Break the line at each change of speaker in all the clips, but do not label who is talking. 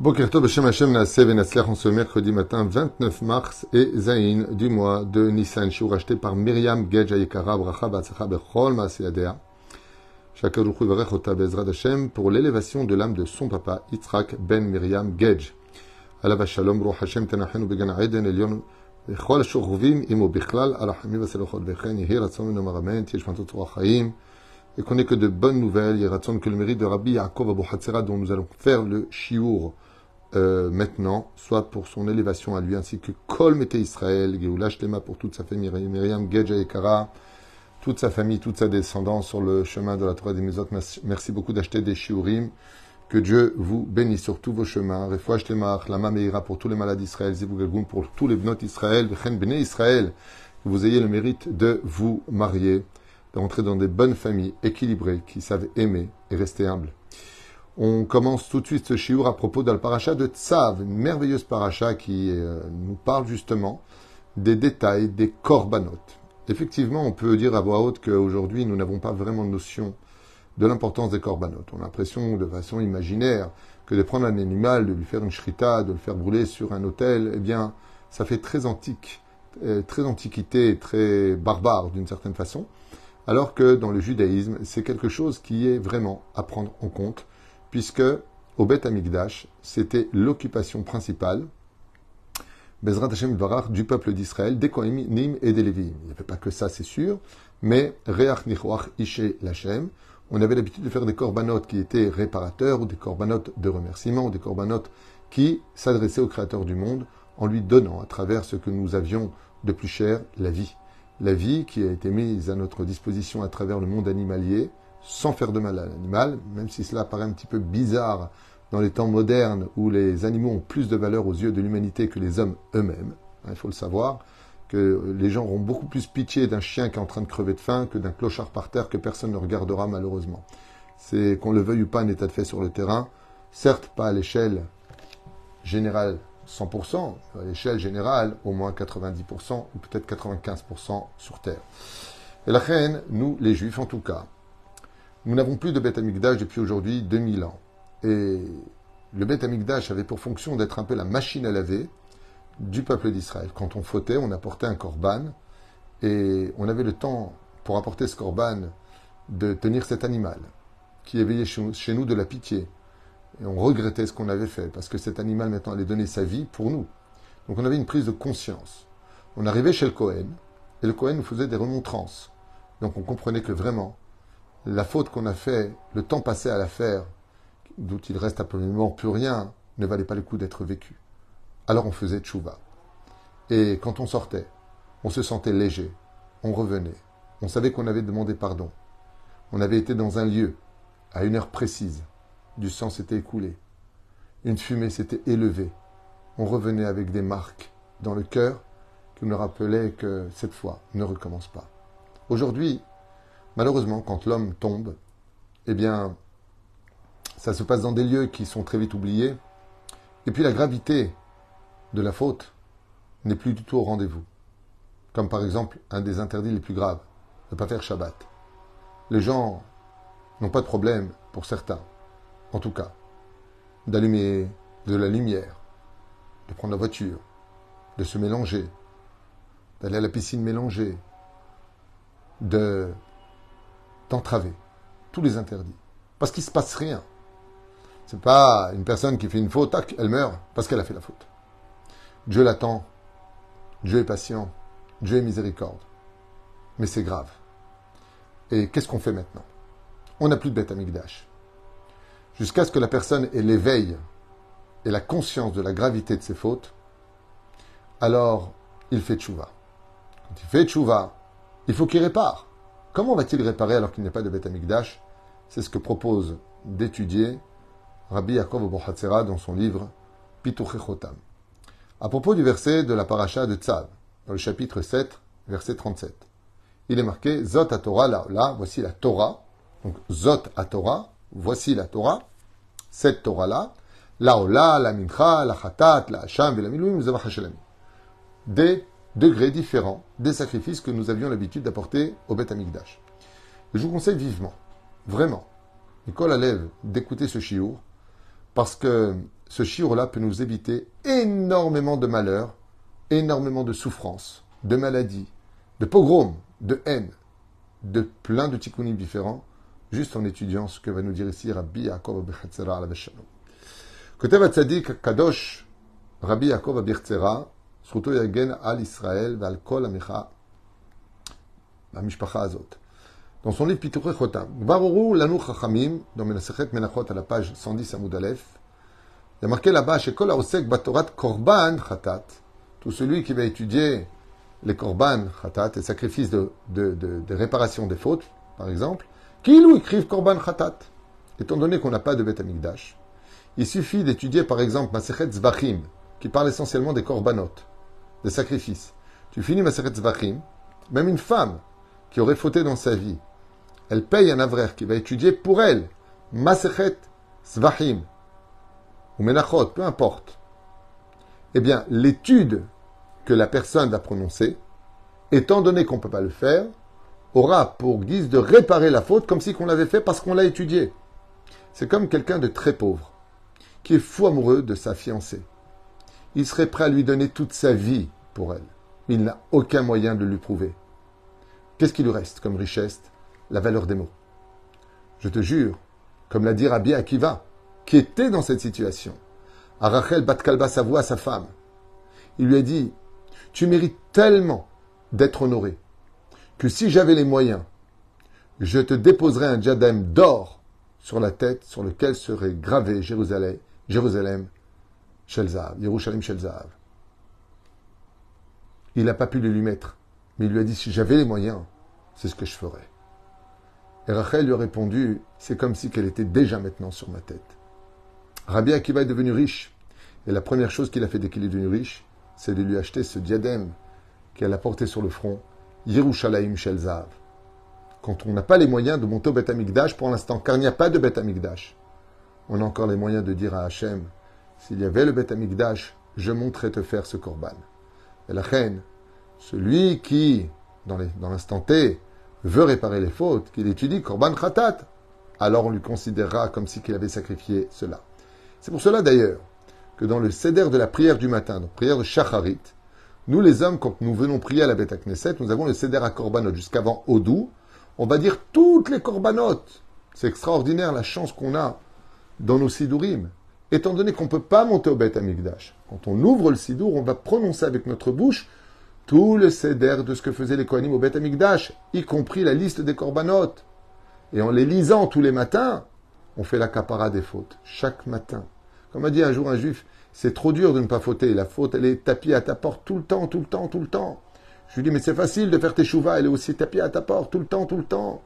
Boker Tov, Hashem Hashem Naaseh Venatzliach en ce mercredi matin 29 mars et Zayin du mois de Nissan, shiur acheté par Myriam Gedge Ayekara, Bracha Batzacha Bechol Maaseyadea. Chacun Ruchu Varech Ota Bezrat Hashem pour l'élévation de l'âme de son papa, Yitzhak Ben Myriam Gedge. Alav Shalom, Ruch Hashem Tenachenu Began Eden Elyon, Bechol Shuruvim, Imo Bichlal, Alachami Vaselochot Vechen, Yehi Ratzon Menomarament, Yeshmantot Torachayim, et qu'on n'ait que de bonnes nouvelles. Il y a Ratzon que le mérite de Rabbi Yaakov Abu Hatzera, dont nous allons faire le shiur maintenant, soit pour son élévation à lui, ainsi que Kol Mete Israël, Geoula Shlema pour toute sa famille, Myriam Gedge Ayekara, toute sa famille, toute sa descendance sur le chemin de la Torah des Mezot. Merci beaucoup d'acheter des shiurim. Que Dieu vous bénisse sur tous vos chemins. Refoua Shlema, Lama Meira pour tous les malades d'Israël, Zivou Gelgoum pour tous les bnot Israël, Vechen Bnei Israël, que vous ayez le mérite de vous marier, de rentrer dans des bonnes familles équilibrées, qui savent aimer et rester humbles. On commence tout de suite ce shiur à propos de la paracha de Tzav, une merveilleuse paracha qui nous parle justement des détails des korbanot. Effectivement, on peut dire à voix haute qu'aujourd'hui, nous n'avons pas vraiment notion de l'importance des korbanot. On a l'impression, de façon imaginaire, que de prendre un animal, de lui faire une shrita, de le faire brûler sur un autel, eh bien, ça fait très antique, très antiquité, très barbare d'une certaine façon, alors que dans le judaïsme, c'est quelque chose qui est vraiment à prendre en compte, puisque au Beth Amikdash, c'était l'occupation principale, Bezrat Hashem Barach, du peuple d'Israël, des Kohanim et des Lévi'im. Il n'y avait pas que ça, c'est sûr, mais Reach Nichoach Ishe Lachem, on avait l'habitude de faire des korbanot qui étaient réparateurs, ou des korbanot de remerciement, ou des korbanot qui s'adressaient au Créateur du monde, en lui donnant, à travers ce que nous avions de plus cher, la vie. La vie qui a été mise à notre disposition à travers le monde animalier, sans faire de mal à l'animal, même si cela paraît un petit peu bizarre dans les temps modernes où les animaux ont plus de valeur aux yeux de l'humanité que les hommes eux-mêmes. Il faut le savoir, que les gens auront beaucoup plus pitié d'un chien qui est en train de crever de faim que d'un clochard par terre que personne ne regardera malheureusement. C'est, qu'on le veuille ou pas, un état de fait sur le terrain, certes pas à l'échelle générale 100%, à l'échelle générale au moins 90% ou peut-être 95% sur terre. Et la reine, nous les juifs en tout cas, nous n'avons plus de Beth Amikdash depuis aujourd'hui 2000 ans. Et le Beth Amikdash avait pour fonction d'être un peu la machine à laver du peuple d'Israël. Quand on fautait, on apportait un korban et on avait le temps pour apporter ce korban de tenir cet animal qui éveillait chez nous de la pitié. Et on regrettait ce qu'on avait fait parce que cet animal maintenant allait donner sa vie pour nous. Donc on avait une prise de conscience. On arrivait chez le Kohen et le Kohen nous faisait des remontrances. Donc on comprenait que vraiment la faute qu'on a fait, le temps passé à la faire, d'où il reste absolument plus rien, ne valait pas le coup d'être vécu. Alors on faisait tchouva. Et quand on sortait, on se sentait léger, on revenait, on savait qu'on avait demandé pardon. On avait été dans un lieu, à une heure précise, du sang s'était écoulé, une fumée s'était élevée, on revenait avec des marques dans le cœur qui nous rappelaient que cette fois ne recommence pas. Aujourd'hui, malheureusement, quand l'homme tombe, eh bien, ça se passe dans des lieux qui sont très vite oubliés. Et puis la gravité de la faute n'est plus du tout au rendez-vous. Comme par exemple, un des interdits les plus graves, ne pas faire Shabbat. Les gens n'ont pas de problème, pour certains, en tout cas, d'allumer de la lumière, de prendre la voiture, de se mélanger, d'aller à la piscine mélangée, d'entraver tous les interdits. Parce qu'il ne se passe rien. C'est pas une personne qui fait une faute, tac, elle meurt parce qu'elle a fait la faute. Dieu l'attend, Dieu est patient, Dieu est miséricorde. Mais c'est grave. Et qu'est-ce qu'on fait maintenant? On n'a plus de Beth Amikdash. Jusqu'à ce que la personne ait l'éveil et la conscience de la gravité de ses fautes, alors il fait tchouva. Quand il fait tchouva, il faut qu'il répare. Comment va-t-il réparer alors qu'il n'y a pas de Beth Amikdash? C'est ce que propose d'étudier Rabbi Yaakov Abu Hatzera dans son livre Pituchei Chotam. À propos du verset de la paracha de Tzav, dans le chapitre 7, verset 37, il est marqué Zot HaTorah La'olah, voici la Torah. Donc Zot HaTorah, voici la Torah, cette Torah-là, La'olah, la Mincha, la Chatat, la Hasham, la Miluim, le Zavach HaShalami. Des degrés différents des sacrifices que nous avions l'habitude d'apporter au Beth Amikdash. Et je vous conseille vivement, vraiment, Nicole Alev, d'écouter ce shiur, parce que ce shiur-là peut nous éviter énormément de malheurs, énormément de souffrances, de maladies, de pogroms, de haine, de plein de tikkunim différents, juste en étudiant ce que va nous dire ici Rabbi Yaakov Abichtzera alav shalom. Kotev HaTzadik Kadosh Rabbi Yaakov Abichtzera, zchuto yagen al Israël ve'al kol amicha b'mishpacha azot. Dans son livre Pituchei Chotam, Gvaroru lanu chachamim, dans Menasechet Menachot à la page 110 Amud Aleph, il y a marqué là-bas, Shekol haosek batorat korban chatat, tout celui qui va étudier les korban chatat, les sacrifices de réparation des fautes, par exemple, qu'il ou écrive korban chatat. Étant donné qu'on n'a pas de Beth Amikdash, il suffit d'étudier par exemple Masechet Zvachim, qui parle essentiellement des korbanot, des sacrifices. Tu finis Masechet Zvachim, même une femme qui aurait fauté dans sa vie, elle paye un avraire qui va étudier pour elle Masechet Zvachim, ou Menachot, peu importe. Eh bien, l'étude que la personne va prononcer, étant donné qu'on ne peut pas le faire, aura pour guise de réparer la faute comme si qu'on l'avait fait parce qu'on l'a étudié. C'est comme quelqu'un de très pauvre, qui est fou amoureux de sa fiancée. Il serait prêt à lui donner toute sa vie pour elle, mais il n'a aucun moyen de lui prouver. Qu'est-ce qui lui reste comme richesse? La valeur des mots. Je te jure, comme l'a dit Rabbi Akiva, qui était dans cette situation, à Rachel bat Kalba Savoie, sa femme, il lui a dit, tu mérites tellement d'être honoré, que si j'avais les moyens, je te déposerais un diadème d'or sur la tête sur lequel serait gravé Jérusalem Shel Zahav, Yerushalayim Shel Zahav. Il n'a pas pu le lui mettre, mais il lui a dit, si j'avais les moyens, c'est ce que je ferais. Et Rachel lui a répondu, c'est comme si qu'elle était déjà maintenant sur ma tête. Rabbi Akiva est devenu riche, et la première chose qu'il a fait dès qu'il est devenu riche, c'est de lui acheter ce diadème qu'elle a porté sur le front, Yerushalayim Shel Zahav. Quand on n'a pas les moyens de monter au Beth Amikdash pour l'instant, car il n'y a pas de Beth Amikdash, on a encore les moyens de dire à Hachem, s'il y avait le Beth Amikdash, je monterais te faire ce korban. Et la reine, celui qui, dans l'instant T, veut réparer les fautes, qu'il étudie korban khatat, alors on lui considérera comme si qu'il avait sacrifié cela. C'est pour cela d'ailleurs que dans le seder de la prière du matin, donc prière de Shacharit, nous les hommes, quand nous venons prier à la Beth Knesset, nous avons le seder à korbanot jusqu'avant Odou, on va dire toutes les korbanot. C'est extraordinaire la chance qu'on a dans nos sidourim. Étant donné qu'on ne peut pas monter au Beth Amikdash, quand on ouvre le sidour, on va prononcer avec notre bouche tout le seder de ce que faisaient les Kohanim au Beth Amikdash, y compris la liste des korbanot. Et en les lisant tous les matins, on fait la kapara des fautes, chaque matin. Comme a dit un jour un juif, c'est trop dur de ne pas fauter. La faute, elle est tapie à ta porte tout le temps, tout le temps, tout le temps. Je lui dis, mais c'est facile de faire tes chouvas, elle est aussi tapie à ta porte tout le temps, tout le temps.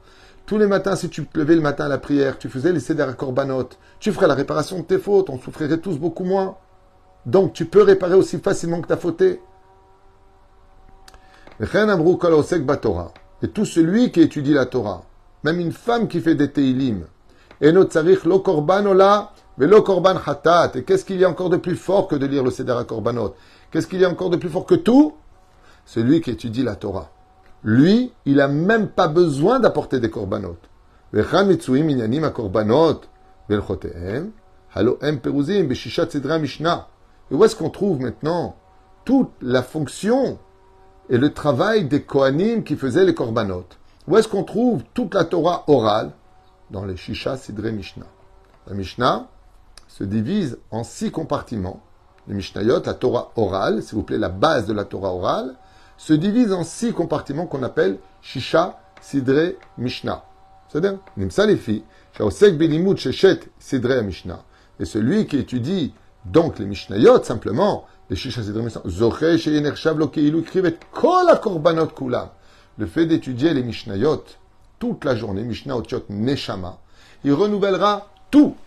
Tous les matins, si tu te levais le matin à la prière, tu faisais les seder à korbanot, tu ferais la réparation de tes fautes, on souffrirait tous beaucoup moins. Donc, tu peux réparer aussi facilement que tu as fauté. Et tout celui qui étudie la Torah, même une femme qui fait des teilim, et no tsarich lo korban ola velo korban hatat. Et qu'est-ce qu'il y a encore de plus fort que de lire le seder à korbanot? Qu'est-ce qu'il y a encore de plus fort que tout? Celui qui étudie la Torah. Lui, il n'a même pas besoin d'apporter des korbanot. Vechan mitzuim inyanim a korbanot velchotehem halo em peruzim beshishat sidra mishnah. Et où est-ce qu'on trouve maintenant toute la fonction et le travail des Kohanim qui faisaient les korbanot? Où est-ce qu'on trouve toute la Torah orale? Dans les Shisha Sidrei Mishnah. La Mishnah se divise en 6 compartiments. Les Mishnayot, la Torah orale, s'il vous plaît, la base de la Torah orale, se divise en 6 compartiments qu'on appelle Shisha Sidrei Mishnah. C'est-à-dire, Nimsa les filles, Shaosek Belimut Sheshet Sidrei Mishnah. Et celui qui étudie donc les Mishnayot, simplement, les Shisha Sidrei Mishnah, Zoché Sheyenershav Lo Keilu Krivet Kol HaKorbanot Kulam. Le fait d'étudier les Mishnayot toute la journée, Mishnah Otiot Neshama, il renouvellera tout.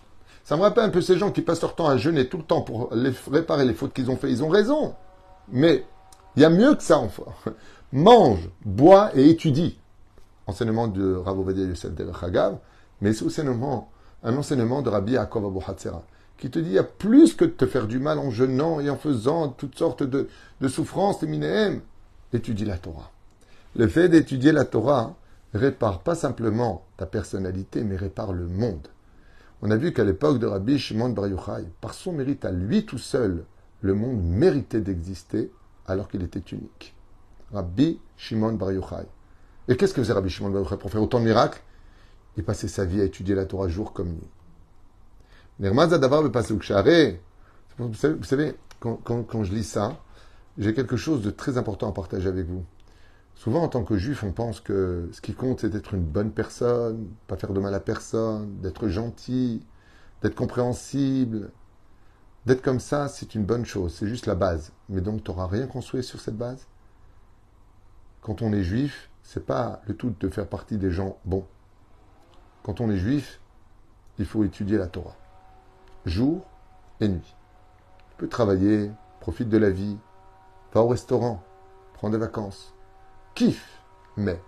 Ça me rappelle un peu ces gens qui passent leur temps à jeûner tout le temps pour réparer les fautes qu'ils ont fait. Ils ont raison. Mais il y a mieux que ça, enfin. Mange, bois et étudie. Enseignement de Rav Ovadia Yosef de Chagav, mais c'est aussi un enseignement de Rabbi Yaakov Abuhatzera, qui te dit, il y a plus que de te faire du mal en jeûnant et en faisant toutes sortes de souffrances, minéem. Étudie la Torah. Le fait d'étudier la Torah répare pas simplement ta personnalité, mais répare le monde. On a vu qu'à l'époque de Rabbi Shimon Bar Yochai, par son mérite à lui tout seul, le monde méritait d'exister alors qu'il était unique. Rabbi Shimon Bar Yochai. Et qu'est-ce que faisait Rabbi Shimon Bar Yochai pour faire autant de miracles? Il passait sa vie à étudier la Torah jour comme nuit. Vous savez, quand je lis ça, j'ai quelque chose de très important à partager avec vous. Souvent, en tant que juif, on pense que ce qui compte, c'est d'être une bonne personne, pas faire de mal à personne, d'être gentil, d'être compréhensible. D'être comme ça, c'est une bonne chose, c'est juste la base. Mais donc, tu n'auras rien construit sur cette base. Quand on est juif, c'est pas le tout de faire partie des gens bons. Quand on est juif, il faut étudier la Torah, jour et nuit. Tu peux travailler, profite de la vie, va au restaurant, prends des vacances, kiffe, mais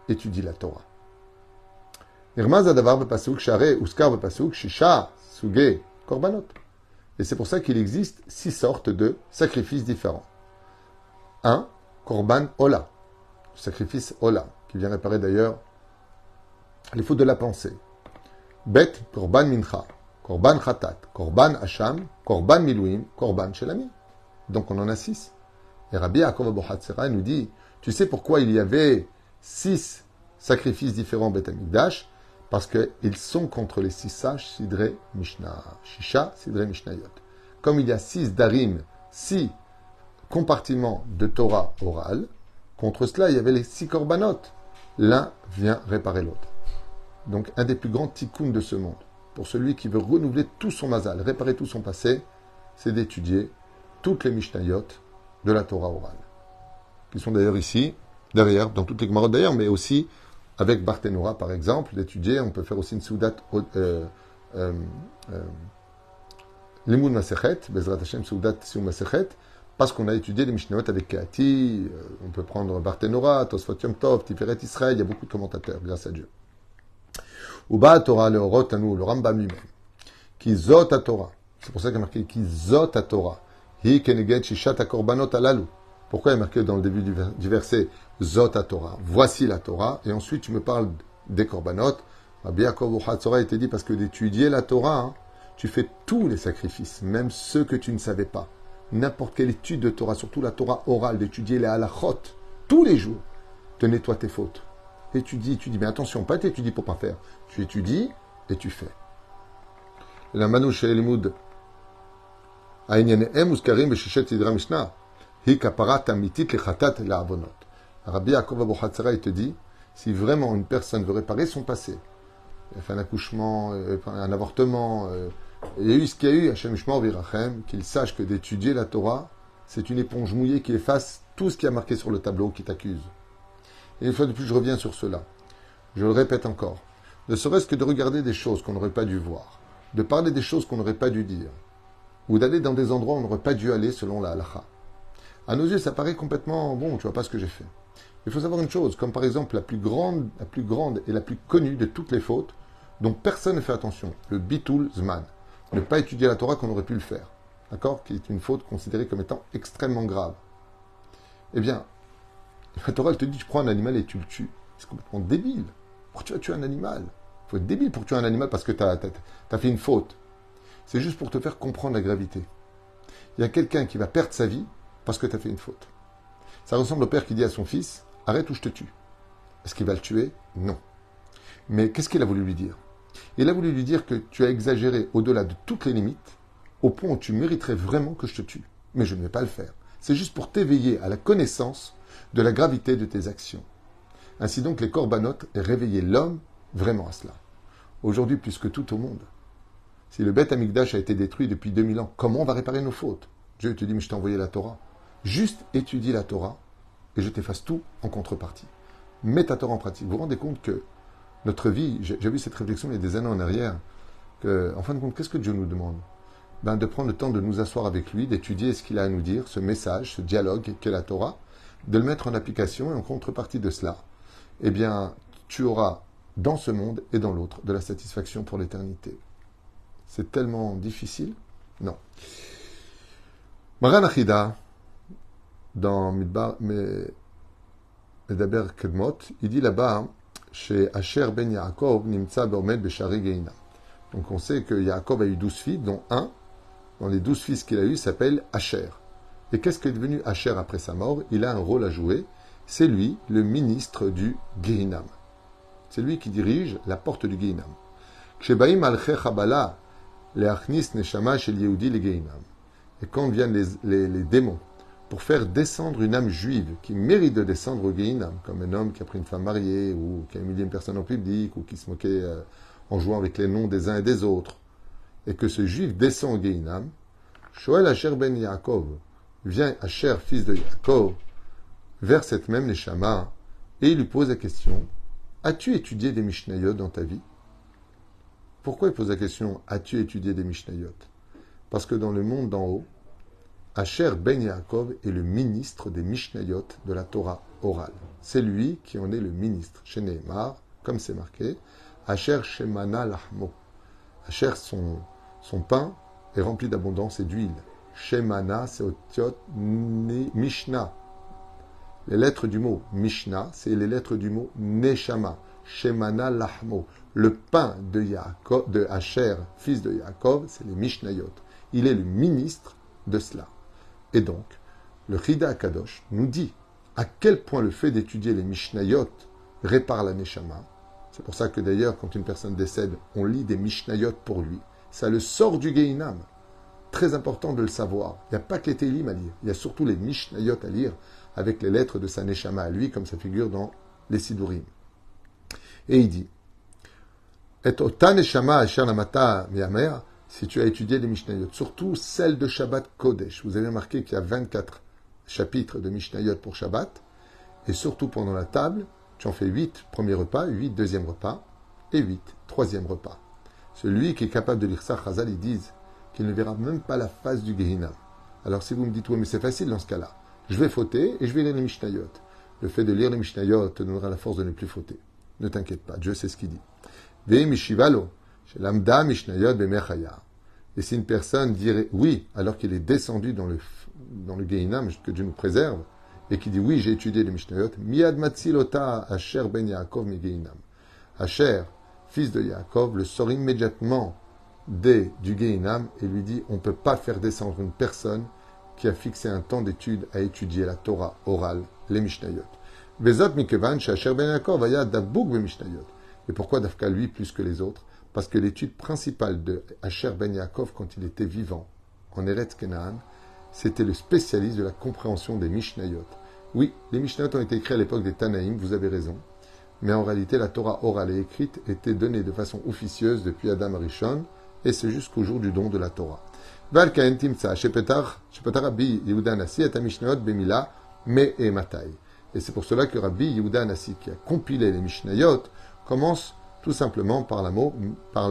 étudie la Torah. Nirmaz adavar bepasuk share uskar bepasuk shisha suge korbanot. Et c'est pour ça qu'il existe 6 sortes de sacrifices différents. 1. Korban Ola, sacrifice Ola, qui vient réparer d'ailleurs les fautes de la pensée. Bet, Korban Mincha, Korban Khatat, Korban Hacham, Korban Milouim, Korban Shelami. Donc on en a 6. Et Rabbi Yaakov Abu Hatzera nous dit, tu sais pourquoi il y avait 6 sacrifices différents Bet Hamikdash? Parce qu'ils sont contre les 6 sages Sidrei Mishnah. Shisha Sidrei Mishnayot. Comme il y a 6 darim, 6 compartiments de Torah orale, contre cela, il y avait les 6 korbanot. L'un vient réparer l'autre. Donc, un des plus grands tikkuns de ce monde, pour celui qui veut renouveler tout son mazal, réparer tout son passé, c'est d'étudier toutes les Mishnayot de la Torah orale. Qui sont d'ailleurs ici, derrière, dans toutes les Gemarot d'ailleurs, mais aussi avec Barthénora, par exemple, d'étudier. On peut faire aussi une Soudat Limud Masechet, Bezrat Hashem Soudat Sium Masechet, parce qu'on a étudié les Mishnayot avec Kehati. On peut prendre Barthénora, Tosfot Yom Tov, Tiferet Israël, il y a beaucoup de commentateurs, grâce à Dieu. Uba Torah le Orot Anu, le Rambam lui-même, qui zot à Torah. C'est pour ça qu'il y a marqué qui zot à Torah. Hi keneged shishat akorbanot alalu. Pourquoi il y a marqué dans le début du verset Zot à Torah? Voici la Torah. Et ensuite, tu me parles des korbanot. Rabbi Yaakov Hatzora était dit parce que d'étudier la Torah, hein, tu fais tous les sacrifices, même ceux que tu ne savais pas. N'importe quelle étude de Torah, surtout la Torah orale, d'étudier les halachot, tous les jours, te nettoie tes fautes. Étudie. Mais attention, pas t'étudies pour pas faire. Tu étudies et tu fais. La manouche et l'imoud. Rabbi Yaakov Abu Hatzera, il te dit, si vraiment une personne veut réparer son passé, il a fait un accouchement, un avortement, il y a eu ce qu'il y a eu, Hashem Yishmor Virachem, qu'il sache que d'étudier la Torah, c'est une éponge mouillée qui efface tout ce qui a marqué sur le tableau qui t'accuse. Et une fois de plus, je reviens sur cela. Je le répète encore. Ne serait-ce que de regarder des choses qu'on n'aurait pas dû voir, de parler des choses qu'on n'aurait pas dû dire, ou d'aller dans des endroits où on n'aurait pas dû aller selon la halakha. À nos yeux, ça paraît complètement bon, tu vois pas ce que j'ai fait. Il faut savoir une chose, comme par exemple la plus grande et la plus connue de toutes les fautes, dont personne ne fait attention, le bitul zman, ne pas étudier la Torah qu'on aurait pu le faire, d'accord, qui est une faute considérée comme étant extrêmement grave. Eh bien, la Torah, elle te dit, tu prends un animal et tu le tues. C'est complètement débile. Pourquoi tu vas tuer un animal? Il faut être débile pour tuer un animal parce que tu as fait une faute. C'est juste pour te faire comprendre la gravité. Il y a quelqu'un qui va perdre sa vie parce que tu as fait une faute. Ça ressemble au père qui dit à son fils, arrête ou je te tue. Est-ce qu'il va le tuer? Non. Mais qu'est-ce qu'il a voulu lui dire? Il a voulu lui dire que tu as exagéré au-delà de toutes les limites, au point où tu mériterais vraiment que je te tue. Mais je ne vais pas le faire. C'est juste pour t'éveiller à la connaissance de la gravité de tes actions. Ainsi donc, les korbanot réveillaient l'homme vraiment à cela. Aujourd'hui, plus que tout au monde, si le Beth Amikdash a été détruit depuis 2000 ans, comment on va réparer nos fautes? Dieu te dit, mais je t'ai envoyé la Torah. Juste étudie la Torah et je t'efface tout en contrepartie. Mets ta Torah en pratique. Vous vous rendez compte que notre vie, j'ai vu cette réflexion il y a des années en arrière, que, en fin de compte, qu'est-ce que Dieu nous demande? De prendre le temps de nous asseoir avec lui, d'étudier ce qu'il a à nous dire, ce message, ce dialogue qu'est la Torah, de le mettre en application et en contrepartie de cela, eh bien, tu auras dans ce monde et dans l'autre de la satisfaction pour l'éternité. C'est tellement difficile? Non. Maran Achida, dans Midbar Medaber Kedmot, il dit là-bas, chez Asher ben Yaakov, Nimtza Beomed Beshari Geina. Donc on sait que Yaakov a eu 12 filles, dont un, dans les 12 fils qu'il a eu, s'appelle Asher. Et qu'est-ce qu'est devenu Asher après sa mort? Il a un rôle à jouer. C'est lui, le ministre du Gehinam. C'est lui qui dirige la porte du Gehinam. Kshebaim alche chabala leachnis neshama shel Yehudi le Gehinam. Et quand viennent les démons pour faire descendre une âme juive qui mérite de descendre au Gehinam, comme un homme qui a pris une femme mariée, ou qui a humilié une personne en public, ou qui se moquait en jouant avec les noms des uns et des autres, et que ce juif descend au Gehinam, Shoel Asher ben Yaakov, vient Asher, fils de Yaakov, vers cette même Neshama, et il lui pose la question, as-tu étudié des Mishnayot dans ta vie? Pourquoi il pose la question, as-tu étudié des Mishnayot? Parce que dans le monde d'en haut, Asher ben Yaakov est le ministre des Mishnayot de la Torah orale. C'est lui qui en est le ministre. Chez Nehemar, comme c'est marqué, Asher Shemana Lahmo. Asher, son pain est rempli d'abondance et d'huile. Shemana, c'est Otiot Mishnah. Les lettres du mot Mishnah, c'est les lettres du mot Neshama. Shemana Lahmo. Le pain de Asher, fils de Yaakov, c'est les Mishnayot. Il est le ministre de cela. Et donc, le Chida Akadosh nous dit à quel point le fait d'étudier les Mishnayot répare la Neshama. C'est pour ça que d'ailleurs, quand une personne décède, on lit des Mishnayot pour lui. Ça le sort du Gehinam. Très important de le savoir. Il n'y a pas que les Télim à lire. Il y a surtout les Mishnayot à lire avec les lettres de sa Neshama à lui, comme ça figure dans les Sidurim. Et il dit, Et ota Neshama asher lamata miyamer, si tu as étudié les Mishnayot, surtout celle de Shabbat Kodesh. Vous avez remarqué qu'il y a 24 chapitres de Mishnayot pour Shabbat, et surtout pendant la table, tu en fais 8 premier repas, 8 deuxième repas, et 8 troisième repas. Celui qui est capable de lire ça, Chazal, ils disent qu'il ne verra même pas la face du Gehinam. Alors si vous me dites, oui, mais c'est facile dans ce cas-là, je vais fauter et je vais lire les Mishnayot. Le fait de lire les Mishnayot te donnera la force de ne plus fauter. Ne t'inquiète pas, Dieu sait ce qu'il dit. Ve mishivalo, chez l'amda Mishnayot bemechaya. Et si une personne dirait oui, alors qu'il est descendu dans le Gehinam, que Dieu nous préserve, et qui dit oui, j'ai étudié les Mishnayot, Miyad Matzilota Asher ben Yaakov mi Gehinam. Asher, fils de Yaakov, le sort immédiatement du Gehinam et lui dit on ne peut pas faire descendre une personne qui a fixé un temps d'étude à étudier la Torah orale, les Mishnayot. Vezot mikevan Asher ben Yaakov aya dabouk be Mishnayot. Et pourquoi Dafka lui plus que les autres? Parce que l'étude principale de Asher ben Yaakov quand il était vivant en Eretz Kenaan, c'était le spécialiste de la compréhension des Mishnayot. Oui, les Mishnayot ont été écrits à l'époque des Tanaïm, vous avez raison. Mais en réalité, la Torah orale et écrite était donnée de façon officieuse depuis Adam Rishon, et c'est jusqu'au jour du don de la Torah. Et c'est pour cela que Rabbi Yehuda Anassi, qui a compilé les Mishnayot, commence tout simplement par le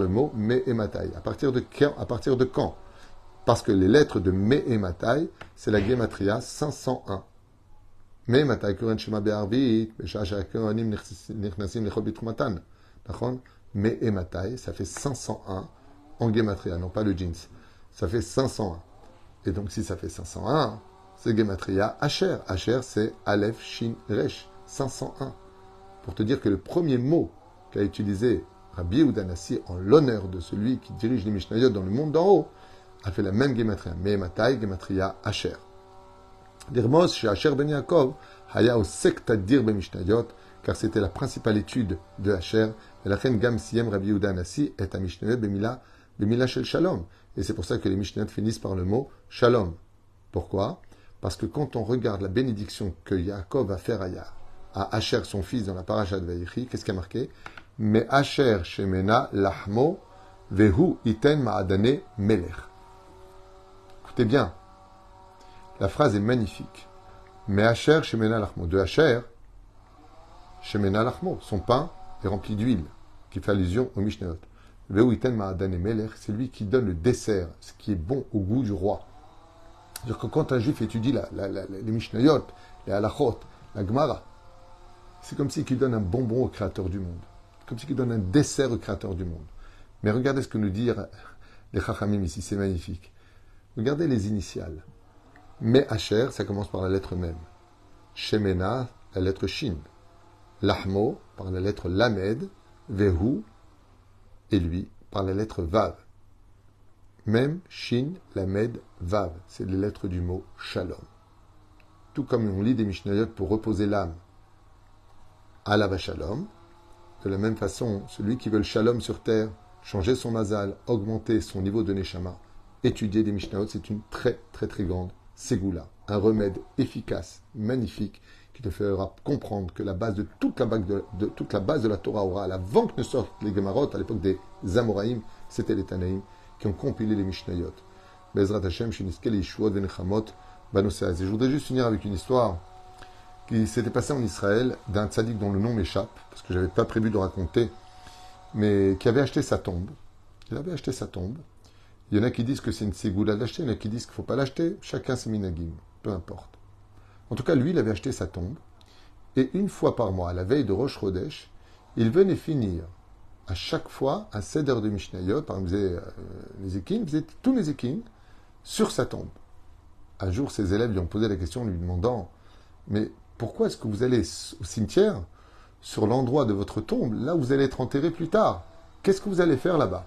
mot Me et Matai. À partir de quand? Parce que les lettres de Me et Matai, c'est la Gematria 501. Me et Matai, Kuren Shema Be'arvit, Beshasha Kohanim Nichnasim Lechol Bitchumatan. Me et Matai, ça fait 501 en Gematria, non pas le jeans. Ça fait 501. Et donc si ça fait 501, c'est Gematria Asher. Asher, c'est Aleph, Shin, Resh. 501. Pour te dire que le premier mot qu'a utilisé Rabbi Yehuda Anassi en l'honneur de celui qui dirige les Mishnayot dans le monde d'en haut, a fait la même Gematria. Me Matai, Gematria Asher. Dirmos, chez Asher ben Yaakov, Haya osek tadir be Mishnayot, car c'était la principale étude de Asher, et la reine Gam Siem Rabbi Yehuda Anassi est à Mishnayot bemila shel Shalom. Et c'est pour ça que les Mishnayot finissent par le mot Shalom. Pourquoi? Parce que quand on regarde la bénédiction que Yaakov va faire à Asher, son fils, dans la paracha de Vaïchi, qu'est-ce qui a marqué? Me Asher shemena lahmo vehu iten ma'adane melech. Écoutez bien, la phrase est magnifique. Me Asher shemena lahmo. De Asher, shemena lahmo. Son pain est rempli d'huile, qui fait allusion au Mishnayot. Vehu iten ma'adane melech, c'est lui qui donne le dessert, ce qui est bon au goût du roi. C'est-à-dire que quand un juif étudie les Mishnayot, les halachot, la Gemara, c'est comme s'il donne un bonbon au créateur du monde. Comme s'il donne un dessert au créateur du monde. Mais regardez ce que nous disent les Chachamim ici, c'est magnifique. Regardez les initiales. Me Asher, ça commence par la lettre même. Shemena, la lettre Shin. Lahmo, par la lettre Lamed. Vehu, et lui, par la lettre Vav. Même Shin, Lamed, Vav. C'est les lettres du mot Shalom. Tout comme on lit des Mishnayot pour reposer l'âme. Alav Shalom. De la même façon, celui qui veut le Shalom sur terre, changer son mazal, augmenter son niveau de Neshama, étudier des Mishnayot, c'est une très très très grande ségoula. Un remède efficace, magnifique, qui te fera comprendre que la base de toute la base de la Torah orale, avant que ne sortent les Gemarot, à l'époque des Amoraïm, c'était les Tanaïm, qui ont compilé les Mishnayot. Bezrat Hashem, Shiniskel, Yishuot, Venechamot, Banosaz. Et je voudrais juste finir avec une histoire qui s'était passée en Israël d'un tzaddik dont le nom m'échappe, parce que je n'avais pas prévu de raconter, mais qui avait acheté sa tombe. Il avait acheté sa tombe. Il y en a qui disent que c'est une ségoula d'acheter, il y en a qui disent qu'il ne faut pas l'acheter. Chacun ses minagim, peu importe. En tout cas, lui, il avait acheté sa tombe. Et une fois par mois, à la veille de Rosh Chodesh, il venait finir à chaque fois un seder de Mishnayot. Par exemple, il faisait les équines, il faisait tous les équines sur sa tombe. Un jour, ses élèves lui ont posé la question en lui demandant « Mais pourquoi est-ce que vous allez au cimetière sur l'endroit de votre tombe, là où vous allez être enterré plus tard? Qu'est-ce que vous allez faire là-bas ?»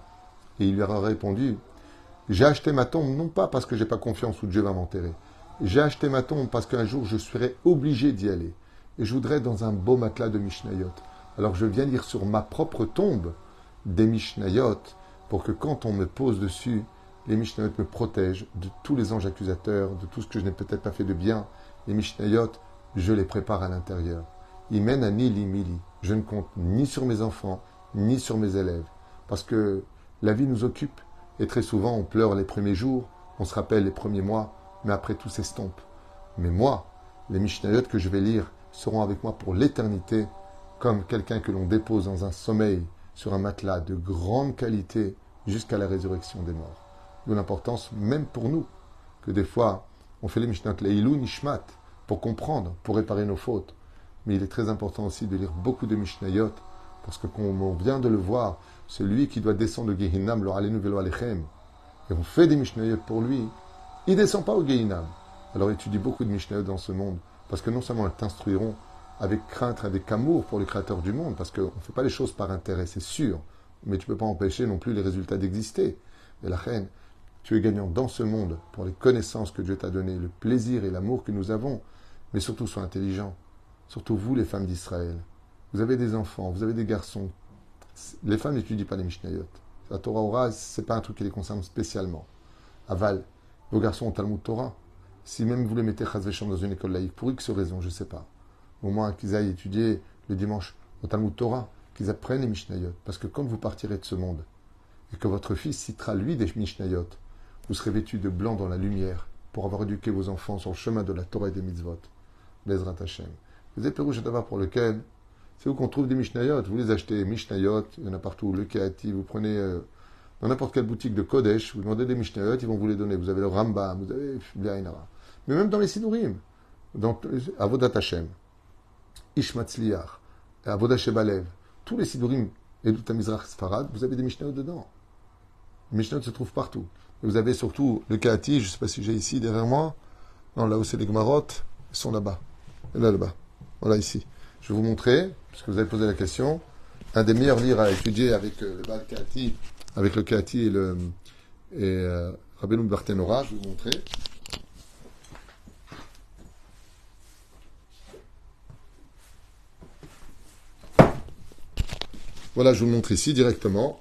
Et il leur a répondu « J'ai acheté ma tombe non pas parce que j'ai pas confiance où Dieu va m'enterrer. J'ai acheté ma tombe parce qu'un jour je serai obligé d'y aller. Et je voudrais dans un beau matelas de Mishnayot. Alors je viens lire sur ma propre tombe des Mishnayot pour que quand on me pose dessus, les Mishnayot me protègent de tous les anges accusateurs, de tout ce que je n'ai peut-être pas fait de bien. Les Mishnayot, je les prépare à l'intérieur. Ils mènent à Nili Mili. Je ne compte ni sur mes enfants, ni sur mes élèves. Parce que la vie nous occupe. Et très souvent, on pleure les premiers jours, on se rappelle les premiers mois, mais après tout s'estompe. Mais moi, les Mishnayot que je vais lire seront avec moi pour l'éternité, comme quelqu'un que l'on dépose dans un sommeil sur un matelas de grande qualité jusqu'à la résurrection des morts. D'où l'importance, même pour nous, que des fois, on fait les Mishnayot Leilou Nishmat, pour comprendre, pour réparer nos fautes. Mais il est très important aussi de lire beaucoup de Mishnayot, parce que comme on vient de le voir, celui qui doit descendre au Gehinam, lo alenu velo alechem, et on fait des Mishnayot pour lui, il ne descend pas au Gehinam. Alors étudie beaucoup de Mishnayot dans ce monde, parce que non seulement elles t'instruiront avec crainte, avec amour pour le Créateur du monde, parce qu'on ne fait pas les choses par intérêt, c'est sûr, mais tu ne peux pas empêcher non plus les résultats d'exister. Et la reine, tu es gagnant dans ce monde pour les connaissances que Dieu t'a données, le plaisir et l'amour que nous avons, mais surtout sois intelligent. Surtout vous, les femmes d'Israël. Vous avez des enfants, vous avez des garçons. Les femmes n'étudient pas les Mishnayot. La Torah Ora, ce n'est pas un truc qui les concerne spécialement. Aval, vos garçons ont Talmud Torah. Si même vous les mettez Chaz Vesham dans une école laïque, pour X raison, je ne sais pas. Au moins qu'ils aillent étudier le dimanche au Talmud Torah, qu'ils apprennent les Mishnayot. Parce que quand vous partirez de ce monde, et que votre fils citera lui des Mishnayot, vous serez vêtus de blanc dans la lumière pour avoir éduqué vos enfants sur le chemin de la Torah et des mitzvot. Bezrat Hashem. Les Pérouche pour lequel c'est où qu'on trouve des Mishnayot. Vous les achetez, Mishnayot, il y en a partout. Le Keati, vous prenez dans n'importe quelle boutique de Kodesh, vous demandez des Mishnayot, ils vont vous les donner. Vous avez le Rambam, vous avez Blainara. Mais même dans les Sidurim, donc Avodat Hashem, Ishmatzliach, Avodat Shebalev, tous les Sidurim et tout Mizrach Sfarad, vous avez des Mishnayot dedans. Les Mishnayot se trouvent partout. Et vous avez surtout le Keati, je ne sais pas si j'ai ici derrière moi. Non, là où c'est les Gmarot, ils sont là-bas. Et là-bas. Voilà ici. Je vais vous montrer, puisque vous avez posé la question, un des meilleurs livres à étudier avec le Baal Keati, avec le Keati et Rabbeinu Barthénora, je vais vous montrer. Voilà, je vous le montre ici directement.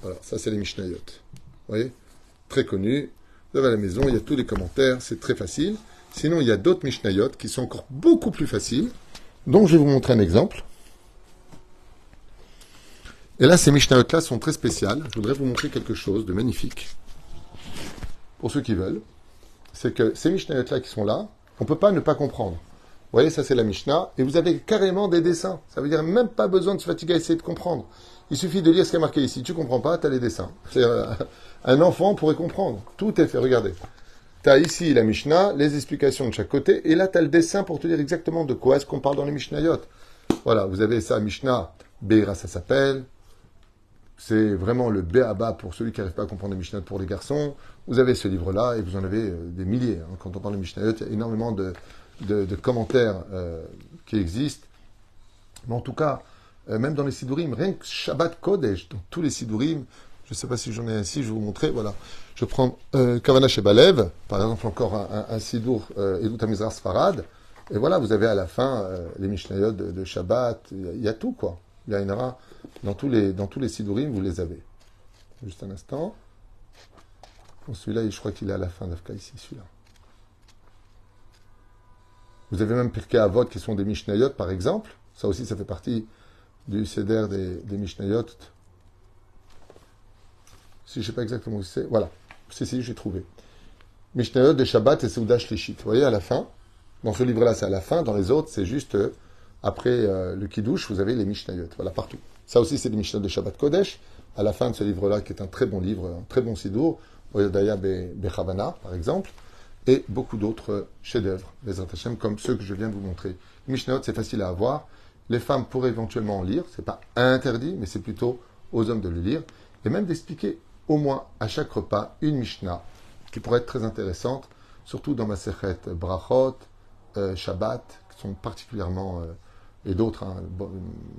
Voilà, ça c'est les Mishnayot. Vous voyez? Très connu. Vous avez à la maison, il y a tous les commentaires, c'est très facile. Sinon, il y a d'autres Mishnayot qui sont encore beaucoup plus faciles. Donc, je vais vous montrer un exemple. Et là, ces Mishnayot-là sont très spéciales. Je voudrais vous montrer quelque chose de magnifique. Pour ceux qui veulent. C'est que ces Mishnayot-là qui sont là, on ne peut pas ne pas comprendre. Vous voyez, ça c'est la Mishnah. Et vous avez carrément des dessins. Ça veut dire même pas besoin de se fatiguer à essayer de comprendre. Il suffit de lire ce qui est marqué ici. Tu ne comprends pas, tu as les dessins. Un enfant pourrait comprendre. Tout est fait. Regardez. Tu as ici la Mishnah, les explications de chaque côté, et là tu as le dessin pour te dire exactement de quoi est-ce qu'on parle dans les Mishnayot. Voilà, vous avez ça, Mishnah, Beira, ça s'appelle. C'est vraiment le Béaba pour celui qui n'arrive pas à comprendre les Mishnayot pour les garçons. Vous avez ce livre-là, et vous en avez des milliers. Quand on parle de Mishnayot, il y a énormément de commentaires qui existent. Mais en tout cas, même dans les Sidurim, rien que Shabbat Kodesh, dans tous les Sidurim, je ne sais pas si j'en ai un ici, je vais vous montrer, voilà. Je prends Kavana Shebalev, par exemple encore un Sidur Edut Hamizrah Sfarad, et voilà, vous avez à la fin les Mishnayot de Shabbat, il y a tout quoi. Il y a une ra, dans tous les Sidurim, vous les avez. Juste un instant. Bon, celui-là, je crois qu'il est à la fin d'Afka ici, celui-là. Vous avez même Pirkei Avot qui sont des Mishnayot, par exemple. Ça aussi, ça fait partie du Seder des Mishnayot. Si je ne sais pas exactement où c'est. Voilà. Si, j'ai trouvé. Mishnayot de Shabbat et Seuda Shlishit. Vous voyez, à la fin. Dans ce livre-là, c'est à la fin. Dans les autres, c'est juste après le Kiddush, vous avez les Mishnayot. Voilà, partout. Ça aussi, c'est des Mishnayot de Shabbat Kodesh. À la fin de ce livre-là, qui est un très bon livre, un très bon sidour, Oyodaya Bechavana, par exemple, et beaucoup d'autres chefs-d'œuvre, Bezrat Hashem, comme ceux que je viens de vous montrer. Mishnayot, c'est facile à avoir. Les femmes pourraient éventuellement en lire. C'est pas interdit, mais c'est plutôt aux hommes de le lire. Et même d'expliquer au moins à chaque repas une Mishnah qui pourrait être très intéressante, surtout dans Masechet Brachot, Shabbat, qui sont particulièrement, et d'autres.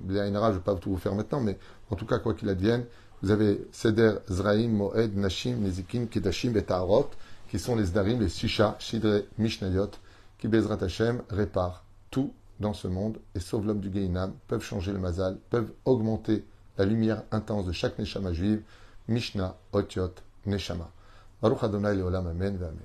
Les Aïnara, je ne vais pas tout vous faire maintenant, mais en tout cas, quoi qu'il advienne, vous avez Seder, Zraim, Moed, Nashim, Nezikim, Kedashim et Ta'arot, qui sont les Zdarim, les Sisha, Shidre, Mishnayot, qui Bezrat Hashem réparent tout dans ce monde et sauvent l'homme du Gehinam, peuvent changer le mazal, peuvent augmenter la lumière intense de chaque Neshama juive, Mishnah, Otiot, Neshama. Baruch Adonai Leolam, Amen, Amen.